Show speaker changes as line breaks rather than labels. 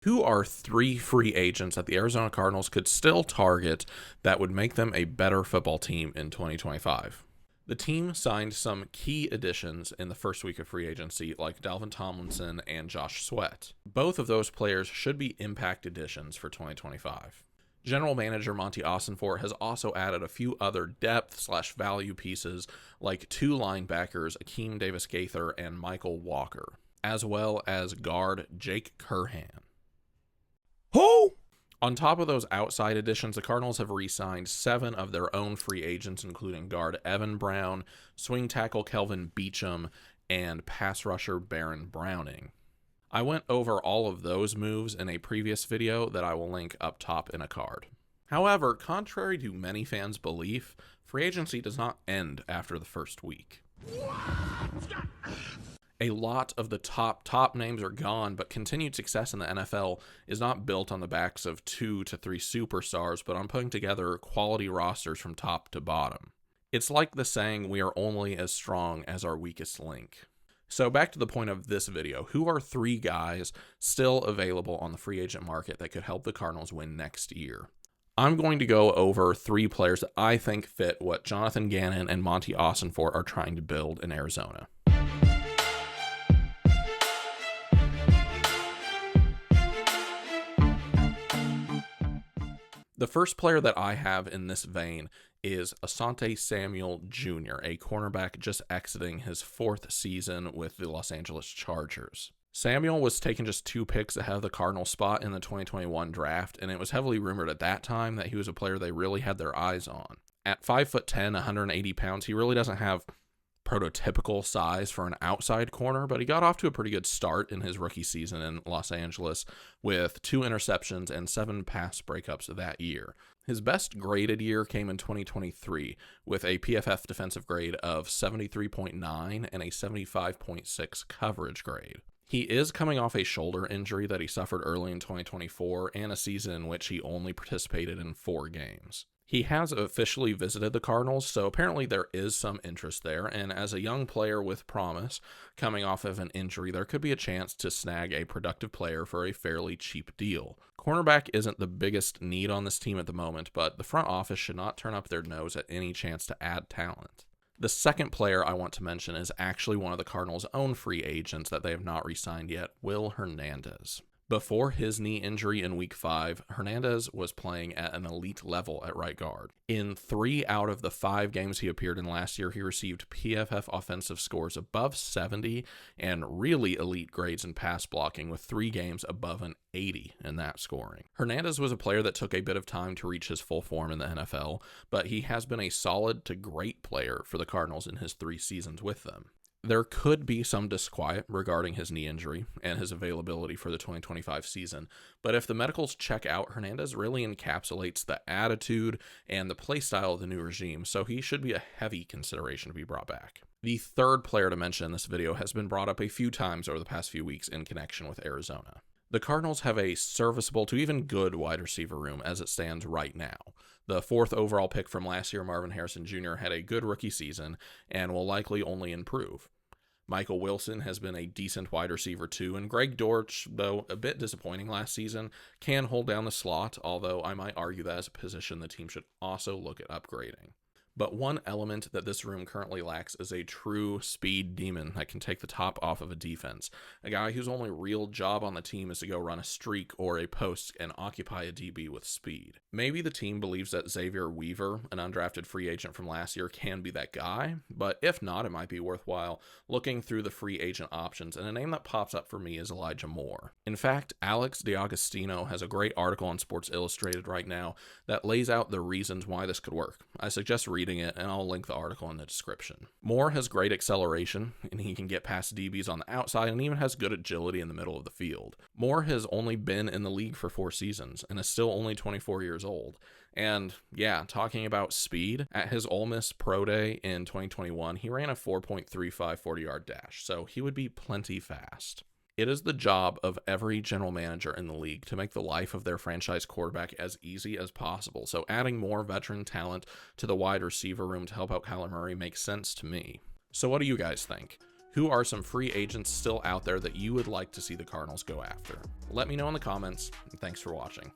Who are 3 free agents that the Arizona Cardinals could still target that would make them a better football team in 2025? The team signed some key additions in the first week of free agency, like Dalvin Tomlinson and Josh Sweat. Both of those players should be impact additions for 2025. General manager Monti Ossenfort has also added a few other depth/value pieces, like 2 linebackers, Akeem Davis-Gaither and Michael Walker, as well as guard Jake Curhan.
Who?
On top of those outside additions, the Cardinals have re-signed 7 of their own free agents, including guard Evan Brown, swing tackle Kelvin Beachum, and pass rusher Baron Browning. I went over all of those moves in a previous video that I will link up top in a card. However, contrary to many fans' belief, free agency does not end after the first week. A lot of the top names are gone, but continued success in the NFL is not built on the backs of 2 to 3 superstars, but on putting together quality rosters from top to bottom. It's like the saying, we are only as strong as our weakest link. So back to the point of this video, who are 3 guys still available on the free agent market that could help the Cardinals win next year? I'm going to go over 3 players that I think fit what Jonathan Gannon and Monti Ossenfort are trying to build in Arizona. The first player that I have in this vein is Asante Samuel Jr., a cornerback just exiting his 4th season with the Los Angeles Chargers. Samuel was taken just 2 picks ahead of the Cardinal spot in the 2021 draft, and it was heavily rumored at that time that he was a player they really had their eyes on. At 5'10", 180 pounds, he really doesn't have prototypical size for an outside corner, but he got off to a pretty good start in his rookie season in Los Angeles with 2 interceptions and 7 pass breakups that year. His best graded year came in 2023 with a PFF defensive grade of 73.9 and a 75.6 coverage grade. He is coming off a shoulder injury that he suffered early in 2024 and a season in which he only participated in 4 games. He has officially visited the Cardinals, so apparently there is some interest there, and as a young player with promise, coming off of an injury, there could be a chance to snag a productive player for a fairly cheap deal. Cornerback isn't the biggest need on this team at the moment, but the front office should not turn up their nose at any chance to add talent. The second player I want to mention is actually one of the Cardinals' own free agents that they have not re-signed yet, Will Hernandez. Before his knee injury in Week 5, Hernandez was playing at an elite level at right guard. In 3 out of the 5 games he appeared in last year, he received PFF offensive scores above 70 and really elite grades in pass blocking, with 3 games above an 80 in that scoring. Hernandez was a player that took a bit of time to reach his full form in the NFL, but he has been a solid to great player for the Cardinals in his 3 seasons with them. There could be some disquiet regarding his knee injury and his availability for the 2025 season, but if the medicals check out, Hernandez really encapsulates the attitude and the play style of the new regime, so he should be a heavy consideration to be brought back. The third player to mention in this video has been brought up a few times over the past few weeks in connection with Arizona. The Cardinals have a serviceable to even good wide receiver room as it stands right now. The 4th overall pick from last year, Marvin Harrison Jr., had a good rookie season and will likely only improve. Michael Wilson has been a decent wide receiver too, and Greg Dortch, though a bit disappointing last season, can hold down the slot, although I might argue that as a position the team should also look at upgrading. But one element that this room currently lacks is a true speed demon that can take the top off of a defense. A guy whose only real job on the team is to go run a streak or a post and occupy a DB with speed. Maybe the team believes that Xavier Weaver, an undrafted free agent from last year, can be that guy, but if not, it might be worthwhile looking through the free agent options, and a name that pops up for me is Elijah Moore. In fact, Alex D'Agostino has a great article on Sports Illustrated right now that lays out the reasons why this could work. I suggest reading it, and I'll link the article in the description. Moore has great acceleration, and he can get past DBs on the outside and even has good agility in the middle of the field. Moore has only been in the league for 4 seasons and is still only 24 years old. And yeah, talking about speed, at his Ole Miss Pro Day in 2021, he ran a 4.35 40-yard dash, so he would be plenty fast. It is the job of every general manager in the league to make the life of their franchise quarterback as easy as possible, so adding more veteran talent to the wide receiver room to help out Kyler Murray makes sense to me. So what do you guys think? Who are some free agents still out there that you would like to see the Cardinals go after? Let me know in the comments, and thanks for watching.